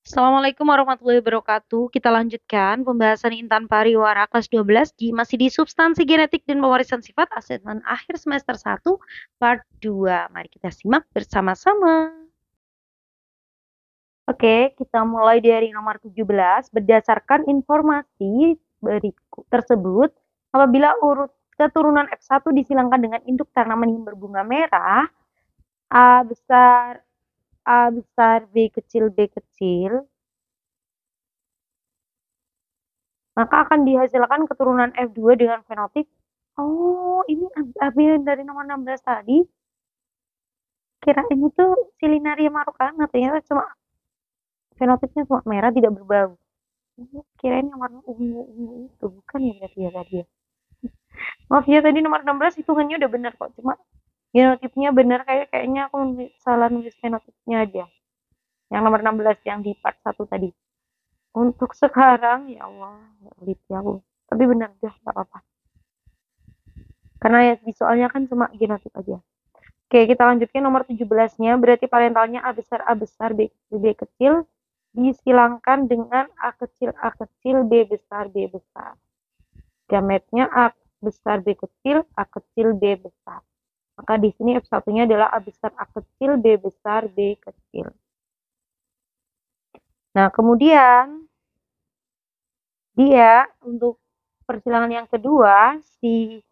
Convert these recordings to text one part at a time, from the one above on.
Assalamualaikum warahmatullahi wabarakatuh. Kita lanjutkan pembahasan Intan Pariwara kelas 12 masih di substansi genetik dan pewarisan sifat asesmen akhir semester 1 part 2. Mari kita simak bersama-sama. Oke, kita mulai dari nomor 17. Berdasarkan informasi berikut tersebut, apabila urut keturunan F1 disilangkan dengan induk tanaman yang berbunga merah, A besar, B kecil, B kecil, maka akan dihasilkan keturunan F2 dengan fenotip. Oh, ini AB dari nomor 16 tadi. Kirain itu Silinaria marokana, ternyata cuma fenotipnya cuma merah tidak berbau. Kirain yang warna ungu itu bukan ya berarti ya tadi ya. Maaf ya tadi nomor 16 hitungannya udah benar kok, cuma genotipnya benar kayaknya aku salah nulis fenotipnya aja. Yang nomor 16 yang di part 1 tadi. Untuk sekarang ya Allah, ya aku. Tapi benar deh, enggak apa-apa. Karena ya di soalnya kan cuma genotip aja. Oke, kita lanjutkan nomor 17-nya. Berarti parentalnya A besar, B kecil, B kecil. Disilangkan dengan A kecil, B besar, B besar. Gametnya A besar, B kecil, A kecil, B besar. Maka di sini F1-nya adalah A besar, A kecil, B besar, B kecil. Nah, kemudian dia untuk persilangan yang kedua, si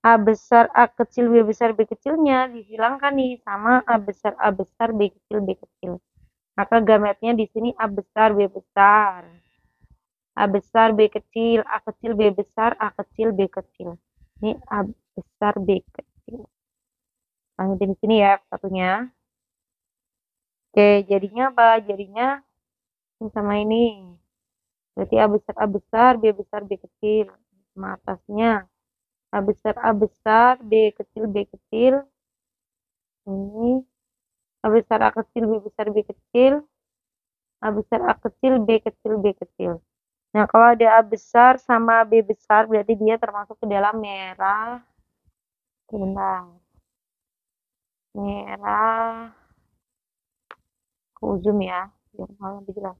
A besar, A kecil, B besar, B kecilnya dihilangkan nih sama A besar, B kecil, B kecil. Maka gametnya di sini A besar, B besar. A besar, B kecil, A kecil, B besar, A kecil, B kecil. Ini A besar, B kecil. Lanjutin di sini ya satunya. Oke, jadinya apa? Jadinya sama ini. Berarti A besar, B besar, B kecil. Sama atasnya. A besar, B kecil, B kecil. Ini A besar, A kecil, B besar, B kecil. A besar, A kecil, B kecil, B kecil. Nah, kalau ada A besar sama B besar, berarti dia termasuk ke dalam merah. Bentar. Merah. Aku zoom ya, biar lebih jelas.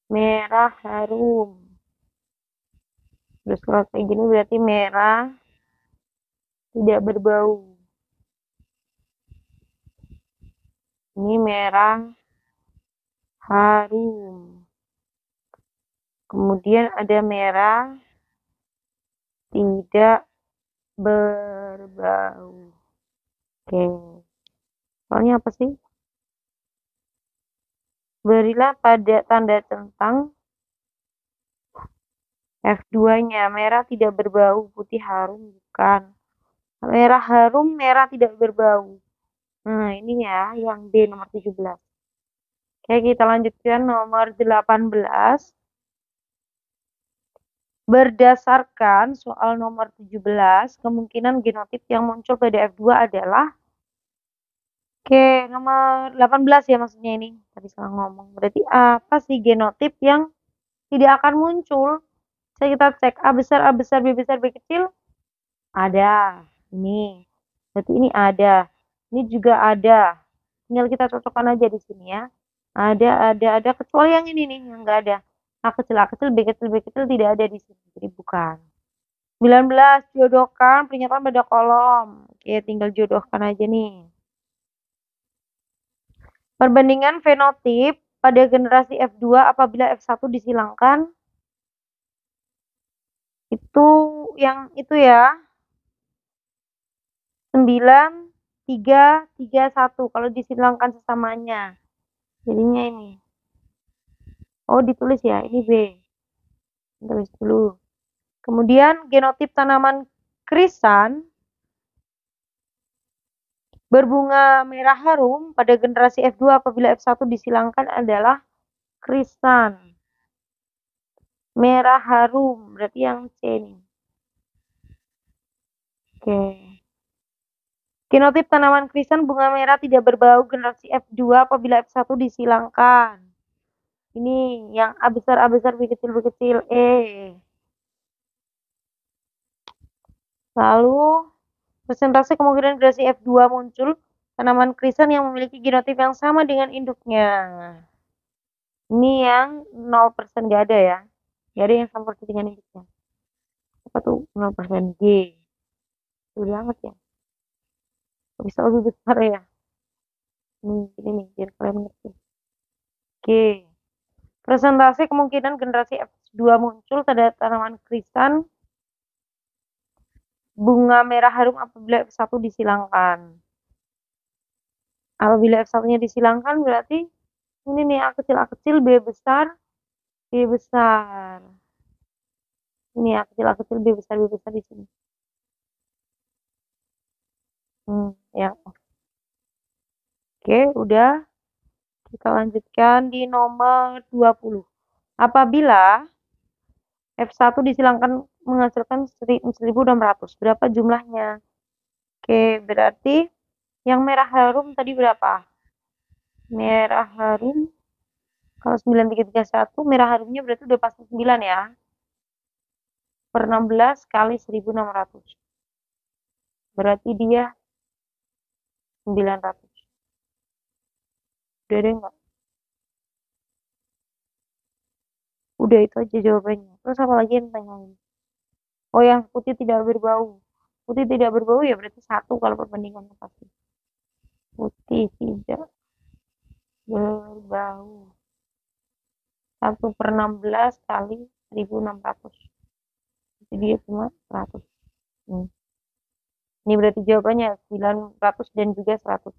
Merah harum. Terus kalau kayak gini berarti merah tidak berbau. Ini merah harum. Kemudian ada merah tidak berbau. Oke. Soalnya apa sih? Berilah pada tanda centang F2-nya. Merah tidak berbau, putih harum bukan. Merah harum, merah tidak berbau. Nah, ini ya yang B nomor 17. Oke, kita lanjutkan nomor 18. Berdasarkan soal nomor 17, kemungkinan genotip yang muncul pada F2 adalah nomor 18 ya maksudnya ini. Tadi salah ngomong. Berarti apa sih genotip yang tidak akan muncul? Saya kita cek A besar, B besar, B kecil. Ada. Ini. Berarti ini ada. Ini juga ada. Tinggal kita cocokkan aja di sini ya. Ada. Kecuali yang ini nih, yang enggak ada. A kecil, B kecil tidak ada di sini. Jadi bukan. 19. Jodohkan pernyataan pada kolom. Oke, tinggal jodohkan aja nih. Perbandingan fenotip pada generasi F2 apabila F1 disilangkan. Itu yang itu ya. 9, 3, 3, 1. Kalau disilangkan sesamanya. Jadinya ini. Oh, ditulis ya. Ini B. Tulis dulu. Kemudian genotip tanaman krisan berbunga merah harum pada generasi F2 apabila F1 disilangkan adalah krisan. Merah harum. Berarti yang C ini. Oke. Genotip tanaman krisan bunga merah tidak berbau generasi F2 apabila F1 disilangkan. Ini yang A besar, B kecil, B kecil, E. Lalu, persentase kemungkinan generasi F2 muncul tanaman krisan yang memiliki genotip yang sama dengan induknya. Ini yang 0% gak ada ya. Gak ada yang sama persis dengan induknya. Apa tuh 0% G? Udah amat ya. Bisa lebih besar ya. Ini nih, biar kalian ngerti. G. Presentasi kemungkinan generasi F2 muncul pada tanaman krisan bunga merah harum apabila F1 disilangkan. Apabila F1-nya disilangkan berarti ini nih A kecil, B besar, B besar. Ini A kecil, B besar di sini. Ya. Oke, udah. Kita lanjutkan di nomor 20. Apabila F1 disilangkan menghasilkan 1600, berapa jumlahnya? Oke, berarti yang merah harum tadi berapa? Merah harum, kalau 9331, merah harumnya berarti udah pasti 9 ya. Per 16 kali 1600. Berarti dia 900. Udah deh enggak? Udah itu aja jawabannya. Terus apa lagi yang tanyain? Oh, yang putih tidak berbau. Putih tidak berbau ya berarti 1 kalau perbandingannya pasti. Putih tidak berbau. 1 per 16 kali 1600. Jadi dia cuma 100. Ini berarti jawabannya 900 dan juga 100.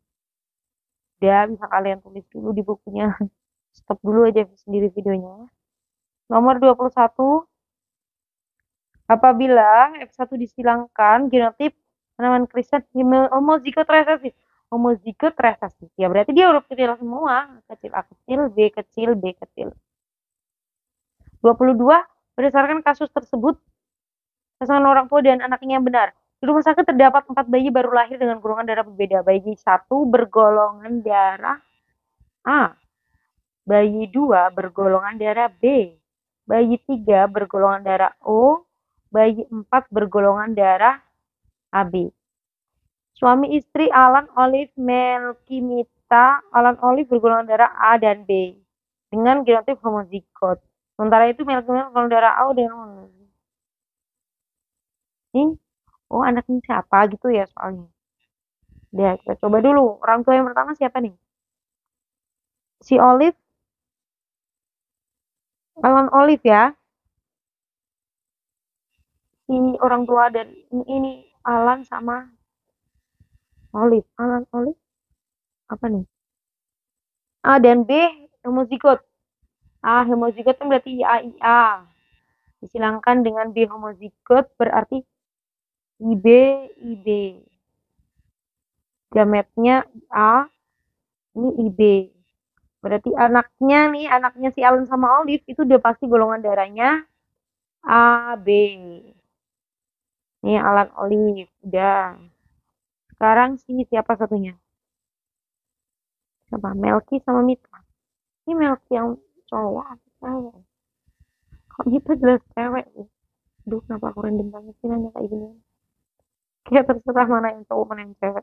Udah, bisa kalian tulis dulu di bukunya. Stop dulu aja sendiri videonya. Nomor 21. Apabila F1 disilangkan, genotip tanaman krisan homozigot resesif. Homozigot resesif. Ya berarti dia huruf kecil semua. Kecil A kecil, B kecil, B kecil. 22. Berdasarkan kasus tersebut, pasangan orang tua dan anaknya yang benar. Di rumah sakit terdapat 4 bayi baru lahir dengan golongan darah berbeda. Bayi 1 bergolongan darah A. Bayi 2 bergolongan darah B. Bayi 3 bergolongan darah O. Bayi 4 bergolongan darah AB. Suami istri Alan Olive Melky Mita. Alan Olive bergolongan darah A dan B dengan genotip homozigot. Sementara itu Melky Mita bergolongan darah A dan ini, oh anaknya siapa gitu ya soalnya. Udah, kita coba dulu. Orang tua yang pertama siapa nih? Si Olive, Alan Olive ya. Si orang tua dan ini Alan sama Olive. Alan Olive apa nih? A dan B homozigot. A homozigot kan berarti A. Disilangkan dengan B homozigot berarti IB. Gametnya A, ini IB. Berarti anaknya si Alan sama Olive itu udah pasti golongan darahnya AB. Nih Alan Olive, udah. Sekarang siapa satunya? Siapa? Melky sama Mita. Ini Melky yang cowok atau cewek? Kok Mita jelas cewek sih? Duh, kenapa aku random banget sih nanya kayak gini? Kayak terserah mana yang cowok, mana yang cewek.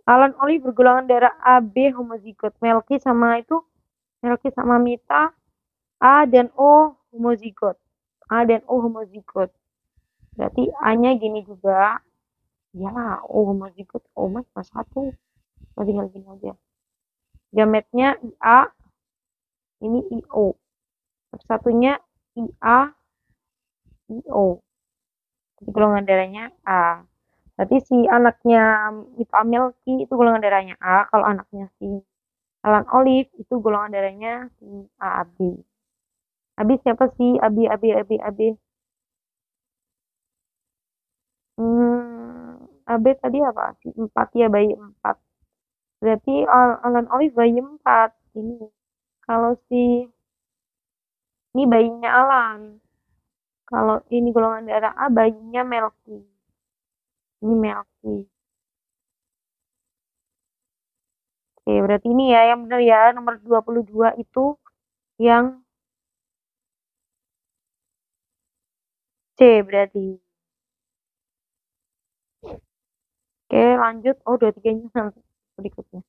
Alan Olive bergolongan darah AB homozigot. Melky sama Mita A dan O homozigot. A dan O homozigot. Berarti A-nya gini juga. Ya, O homozigot. O mas pas 1. Tinggal gini aja. Gametnya IA. Ini IO. Satunya IA, IO. Jadi golongan darahnya A. Berarti si anaknya Mita Melky itu golongan darahnya A. Kalau anaknya si Alan Olive itu golongan darahnya si AB. AB siapa sih? AB. AB tadi apa? Si 4 ya, bayi 4. Berarti Alan Olive bayi 4. Ini. Kalau ini bayinya Alan. Kalau ini golongan darah A, bayinya Melky. Ini Melky. Oke, berarti ini ya yang benar ya. Nomor 22 itu yang C berarti. Oke, lanjut. Oh, 23-nya nanti berikutnya.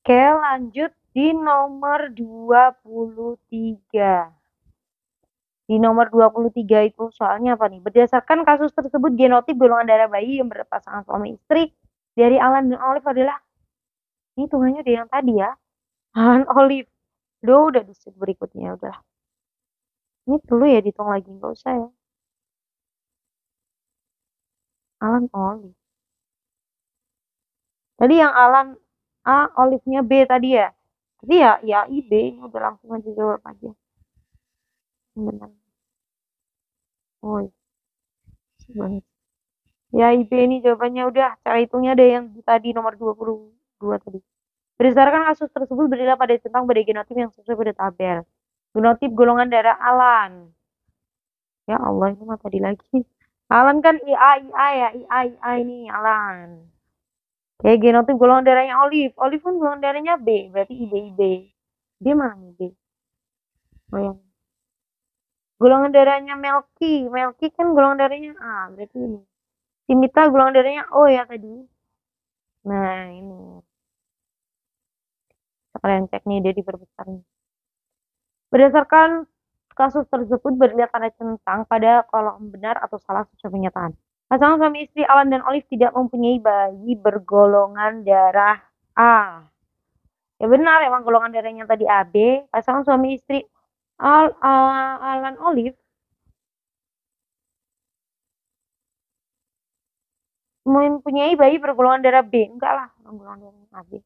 Oke, lanjut di nomor 23. Di nomor 23 itu soalnya apa nih? Berdasarkan kasus tersebut, genotip golongan darah bayi yang berpasangan suami istri dari Alan dan Olive adalah ini hitungannya dari yang tadi ya. Alan Olive. Duh, udah di step berikutnya udah. Ini perlu ya dihitung lagi, nggak usah ya. Alan Olive. Tadi yang Alan A, Olive-nya B tadi ya. Jadi ya IB, udah langsung aja jawab aja. Benar. Oh, iya. Ya IB ini jawabannya udah. Cara hitungnya ada yang tadi nomor 22 tadi. Berdasarkan kasus tersebut berilah pada tentang pada genotip yang sesuai pada tabel. Genotip golongan darah Alan. Ya Allah, ini mah tadi lagi. Alan kan IA ya, IA ini Alan. Oke, genotip golongan darahnya Olive. Olive kan golongan darahnya B, berarti IB. B mana nih B? Oh yang golongan darahnya Melki. Melki kan golongan darahnya A, berarti ini. Simita golongan darahnya O ya tadi. Nah, ini. Kalian cek nih, dia diperbesar nih. Berdasarkan kasus tersebut berilah tanda centang pada kolom benar atau salah sesuai pernyataan. Pasangan suami istri Alan dan Olive tidak mempunyai bayi bergolongan darah A. Ya benar, emang golongan darahnya tadi AB. Pasangan suami istri Alan Olive mempunyai bayi bergolongan darah B. Enggak lah, golongan darahnya AB.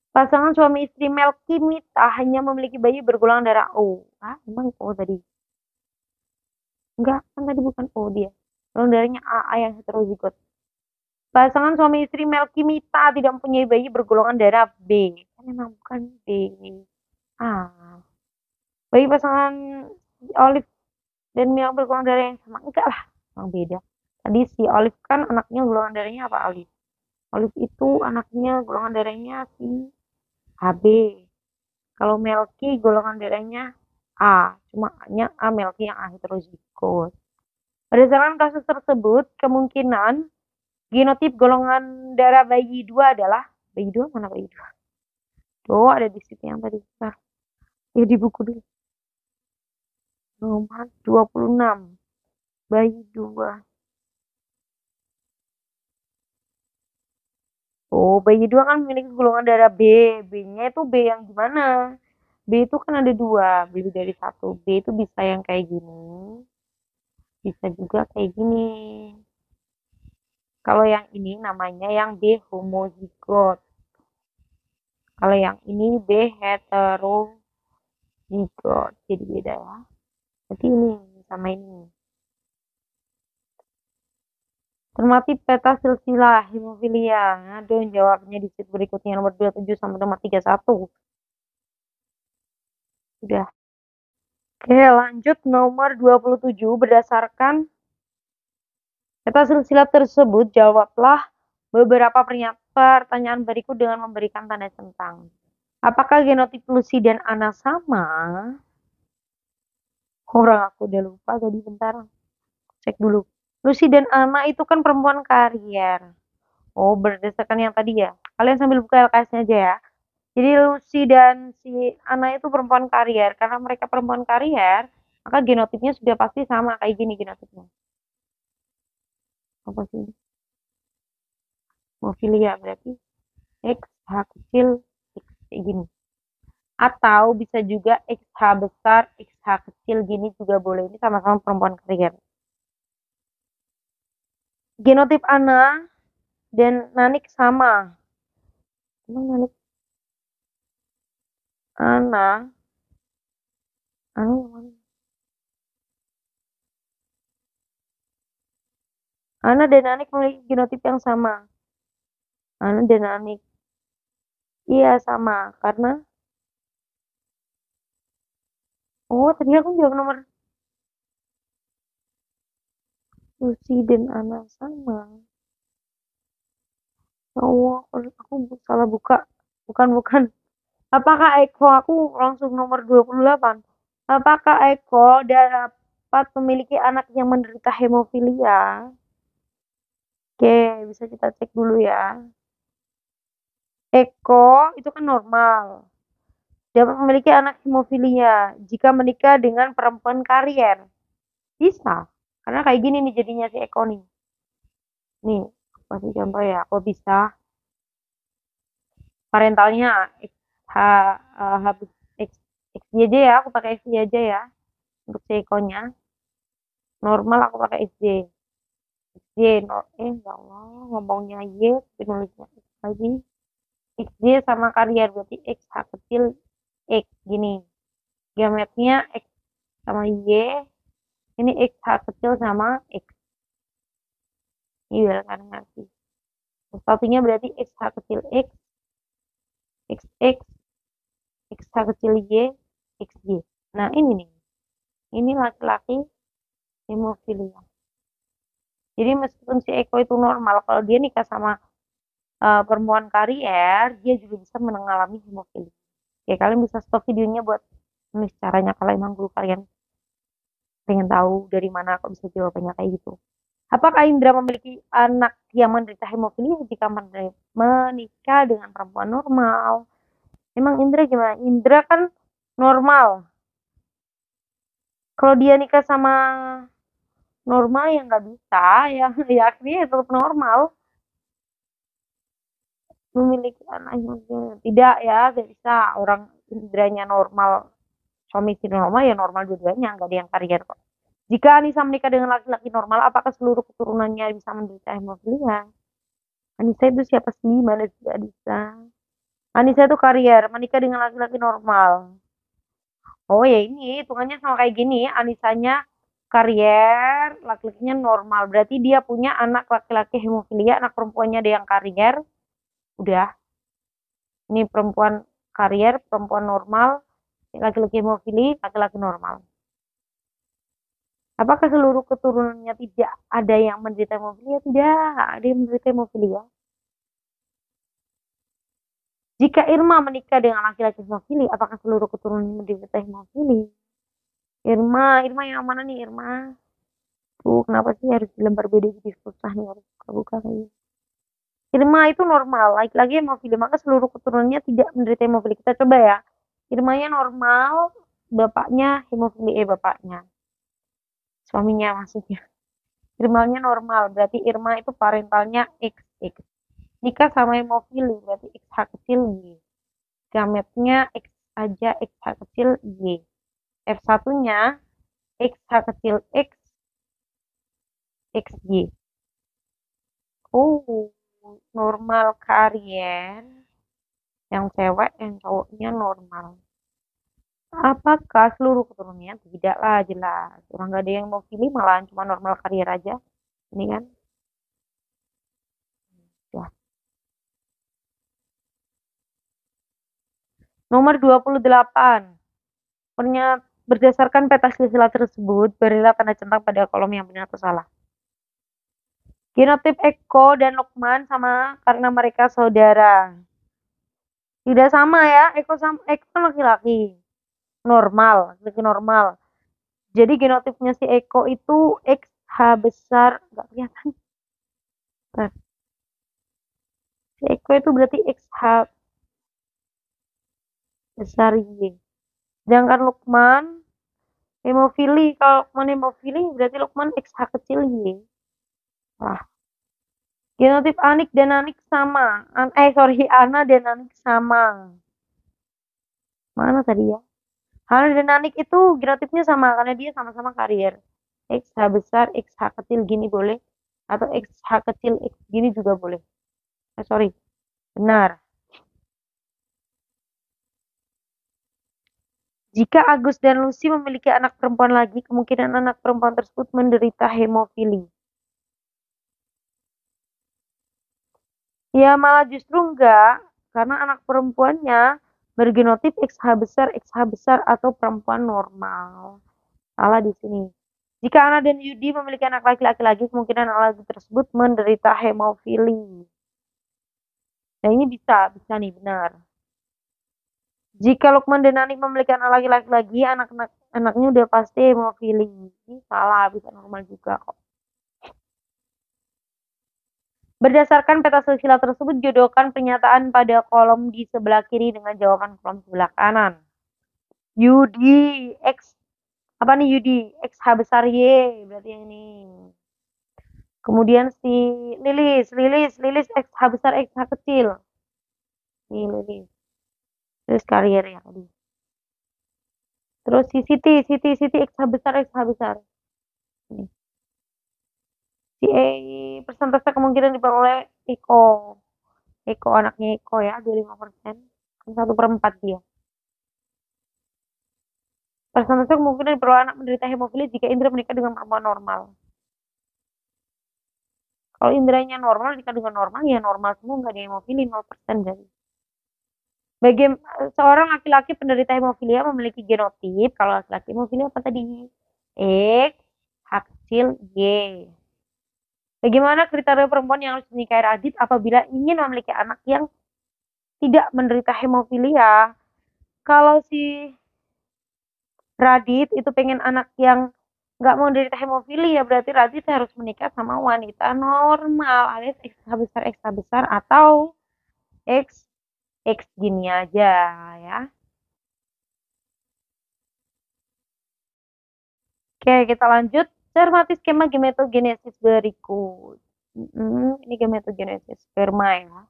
Pasangan suami istri Melki Mita hanya memiliki bayi bergolongan darah O. Ah, emang O tadi? Enggak, kan tadi bukan O dia. Golongan darahnya AA yang heterozigot. Pasangan suami istri Melki Mita tidak mempunyai bayi bergolongan darah B. Kan memang bukan B. Ah. Bayi pasangan Olive dan Mia bergolongan darah yang sama. Enggak lah, memang beda. Tadi si Olive kan anaknya golongan darahnya apa Olive? Olive itu anaknya golongan darahnya si HB. Kalau Melki golongan darahnya A. Cuma hanya A Melki yang A heterozigot. Berdasarkan kasus tersebut, kemungkinan genotip golongan darah bayi 2 adalah bayi 2 mana bayi 2? Oh, ada di situ yang tadi. Nah, ya di buku dulu. Nomor 26. Bayi 2. Oh, bayi 2 kan memiliki golongan darah B. B-nya itu B yang gimana? B itu kan ada 2. B dari 1. B itu bisa yang kayak gini. Bisa juga kayak gini. Kalau yang ini namanya yang B homozigot. Kalau yang ini B heterozigot. Jadi beda ya. Jadi ini sama ini. Cermati peta silsilah hemofilia. Aduh, jawabnya di sheet berikutnya nomor 27 sampai nomor 31. Udah. Oke, lanjut nomor 27 berdasarkan peta silsilah tersebut jawablah beberapa pertanyaan berikut dengan memberikan tanda centang. Apakah genotip Lucy dan Anna sama? Orang aku udah lupa tadi, bentar. Cek dulu. Lucy dan Anna itu kan perempuan karier. Oh, berdasarkan yang tadi ya. Kalian sambil buka LKS-nya aja ya. Jadi Lucy dan si Anna itu perempuan karier. Karena mereka perempuan karier, maka genotipnya sudah pasti sama kayak gini genotipnya. Apa sih? Hemofilia berarti X H kecil X kayak gini. Atau bisa juga XH besar, XH kecil gini juga boleh. Ini sama-sama perempuan karier. Genotip Anna dan Nanik sama. Emang Nanik Anna yang mana? Anna dan Nanik memiliki genotip yang sama. Anna dan Nanik. Iya sama, karena tadi aku jawab nomor Lucy dan Anna sama. Oh, aku salah buka. Bukan. Apakah Eko, aku langsung nomor 28. Apakah Eko dapat memiliki anak yang menderita hemofilia? Oke, bisa kita cek dulu ya. Eko itu kan normal. Dapat memiliki anak hemofilia jika menikah dengan perempuan karier. Bisa. Karena kayak gini nih jadinya si Eko nih. Nih, kasih contoh ya. Kok bisa? Parentalnya X, H, H, X, XY aja ya. Aku pakai XY aja ya. Untuk si Ekonya. Normal aku pakai XY. XY, ya Allah. Ngomongnya Y, tapi nulisnya X lagi. XY sama karier. Berarti X, H kecil, X. Gini. Gametnya X sama Y. Ini X, H kecil sama X. Iya kan ngerti. Satunya berarti X, H kecil X, X, X, X, H kecil Y, X, Y. Nah ini nih. Ini laki-laki hemofilia. Jadi meskipun si Eko itu normal, kalau dia nikah sama perempuan karier, dia juga bisa mengalami hemofilia. Oke, kalian bisa stop videonya buat nulis caranya kalau emang dulu kalian pengen tahu dari mana kok bisa jawabannya kayak gitu. Apakah Indra memiliki anak yang menderita hemofilia jika menikah dengan perempuan normal? Emang Indra gimana? Indra kan normal. Kalau dia nikah sama normal ya nggak bisa, ya, ya akhirnya tetap normal. Memiliki anak hemofilia. Tidak ya, tidak bisa. Orang Indranya normal, suami istri normal ya normal dua-duanya, nggak ada yang karier kok. Jika Anissa menikah dengan laki-laki normal, apakah seluruh keturunannya bisa menderita hemofilia? Anissa itu siapa sih? Mana sih Anissa? Anissa itu karier, menikah dengan laki-laki normal. Oh ya ini hitungannya sama kayak gini. Anisanya karier, laki-lakinya normal. Berarti dia punya anak laki-laki hemofilia, anak perempuannya ada yang karier. Udah. Ini perempuan karier, perempuan normal, laki-laki hemofilia, laki-laki normal. Apakah seluruh keturunannya tidak ada yang menderita hemofilia? Tidak, ada yang menderita hemofilia. Jika Irma menikah dengan laki-laki hemofili, apakah seluruh keturunan menderita hemofili? Irma yang mana nih Irma? Tuh, kenapa sih harus dilembar beda jadi susah nih harus buka lagi. Irma itu normal, laki-laki hemofili, maka seluruh keturunannya tidak menderita hemofili. Kita coba ya. Irmanya normal, bapaknya hemofili, bapaknya. Suaminya maksudnya. Irmanya normal, berarti Irma itu parentalnya XX. Nikah sama hemofili, berarti XH kecil Y. Gametnya X aja, XH kecil Y. F1-nya XH kecil X, XY. Oh, normal karier. Yang cewek, yang cowoknya normal. Apakah seluruh keturunannya? Tidak lah, jelas. Orang gak ada yang mau pilih, malahan cuma normal karier aja. Ini kan. Ya. Nomor 28. Berdasarkan peta silsilah tersebut, berilah tanda centang pada kolom yang benar atau salah. Genotip Eko dan Lukman sama karena mereka saudara. Tidak sama ya, Eko kan laki-laki. Normal, laki normal. Jadi genotipnya si Eko itu XH besar, nggak kelihatan. Nah, si Eko itu berarti XH besar Y. Sedangkan Lukman hemofili, kalau Lukman hemofili berarti Lukman XH kecil Y. Lah, genotip Anik dan Anik sama. Ana dan Anik sama. Mana tadi ya? Ana dan Anik itu genotipnya sama karena dia sama-sama karier. XH besar, XH kecil gini boleh. Atau XH kecil X gini juga boleh. Sorry. Benar. Jika Agus dan Lucy memiliki anak perempuan lagi, kemungkinan anak perempuan tersebut menderita hemofili. Ya malah justru enggak, karena anak perempuannya bergenotip XH besar atau perempuan normal. Salah di sini. Jika Ana dan Yudi memiliki anak laki-laki lagi, kemungkinan anak laki tersebut menderita hemofili. Nah ini bisa nih benar. Jika Lukman dan Anik memiliki anak laki-laki lagi, anaknya udah pasti hemofili. Ini salah, bisa normal juga kok. Berdasarkan peta silsilah tersebut, jodohkan pernyataan pada kolom di sebelah kiri dengan jawaban kolom sebelah kanan. Yudi X apa nih Yudi? X H besar Y berarti yang ini. Kemudian si Lilis X H besar X H kecil. Nih Lilis. Terus karier ya tadi. Terus si Siti X H besar X H besar. Ini. Si persentase kemungkinan diperoleh Eko. Eko anaknya Eko ya 25%. 1/4 dia. Persentase kemungkinan diperoleh anak menderita hemofilia jika Indra menikah dengan perempuan normal. Kalau indranya normal, nikah dengan normal, ya normal semua, nggak ada hemofilia, 0% jadi. Seorang laki-laki penderita hemofilia memiliki genotip, kalau laki-laki hemofilia apa tadi? X, H kecil, Y. Bagaimana kriteria perempuan yang harus dinikahi Radit apabila ingin memiliki anak yang tidak menderita hemofilia? Kalau si Radit itu pengen anak yang nggak mau menderita hemofilia, berarti Radit harus menikah sama wanita normal alias X besar atau X gini aja ya. Oke, kita lanjut. Cermati skema gametogenesis berikut. Ini gametogenesis sperma ya.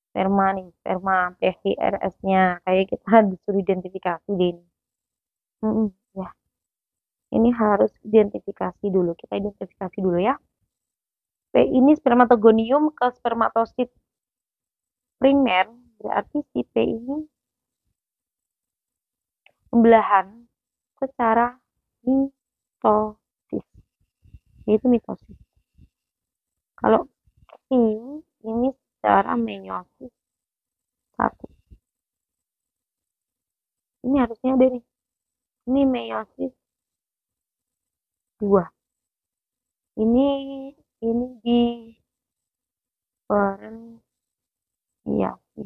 Sperma nih, sperma PHRS-nya. Kayak kita disuruh identifikasi deh ini. Ya. Ini harus identifikasi dulu. Kita identifikasi dulu ya. P ini spermatogonium ke spermatosit primer. Berarti si P ini pembelahan secara mitosis. Yaitu mitosis. Kalau ini secara meiosis 1. Ini harusnya ada nih. Ini meiosis 2. Ini diferensiasi.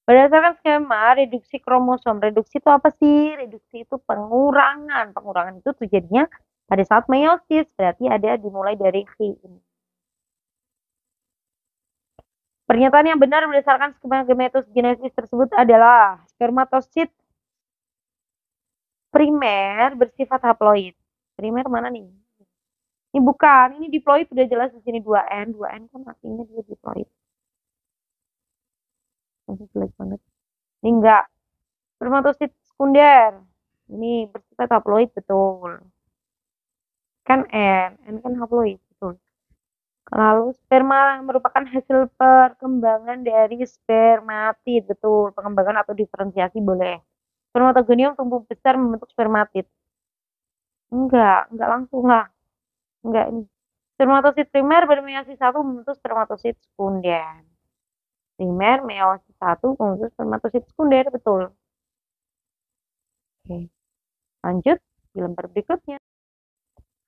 Berdasarkan skema reduksi kromosom. Reduksi itu apa sih? Reduksi itu pengurangan. Pengurangan itu terjadinya pada saat meiosis. Berarti ada dimulai dari ini. Pernyataan yang benar berdasarkan skema gametogenesis tersebut adalah spermatosit primer bersifat haploid. Primer mana nih? Ini bukan, ini diploid sudah jelas di sini 2N. 2N kan artinya dia diploid. Ini jelek banget. Ini enggak. Spermatosit sekunder. Ini bersifat haploid betul. Kan N kan haploid betul. Lalu sperma merupakan hasil perkembangan dari spermatid betul. Pengembangan atau diferensiasi boleh. Spermatogonium tumbuh besar membentuk spermatid. Enggak langsung lah. Enggak ini. Spermatosit primer bermeiosis 1 membentuk spermatosit sekunder. Primer meiosis 1 membentuk spermatosit sekunder, betul. Oke. Lanjut di lembar berikutnya.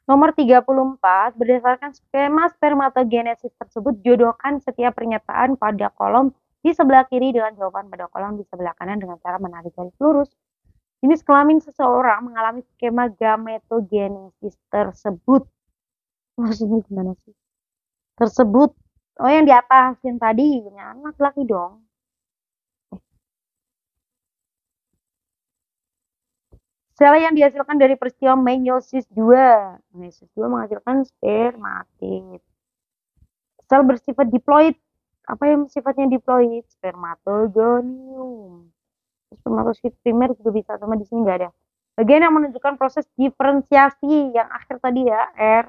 Nomor 34, berdasarkan skema spermatogenesis tersebut, jodohkan setiap pernyataan pada kolom di sebelah kiri dengan jawaban pada kolom di sebelah kanan dengan cara menarik garis lurus. Jenis kelamin seseorang mengalami skema gametogenesis tersebut. Maksudnya gimana sih? Tersebut. Oh, yang di atas, yang tadi. Yang laki-laki dong. Sel yang dihasilkan dari peristiwa meiosis 2. Meiosis 2 menghasilkan spermatid. Sel bersifat diploid. Apa yang sifatnya diploid? Spermatogonium. Spermatosit primer juga bisa, sama di sini nggak ada. Bagian yang menunjukkan proses diferensiasi yang akhir tadi ya, R.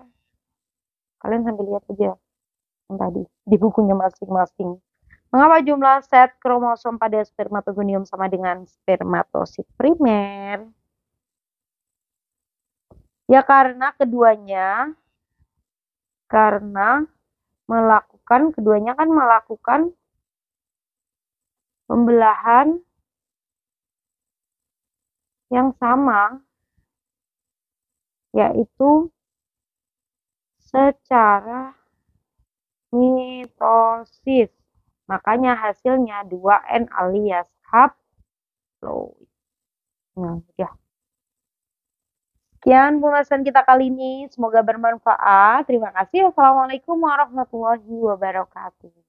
Kalian sambil lihat aja yang tadi di bukunya masing-masing. Mengapa jumlah set kromosom pada spermatogonium sama dengan spermatosit primer? Ya karena keduanya melakukan pembelahan yang sama, yaitu secara mitosis. Makanya hasilnya 2N alias haploid. Nah, ya. Sekian pembahasan kita kali ini, semoga bermanfaat. Terima kasih. Wassalamualaikum warahmatullahi wabarakatuh.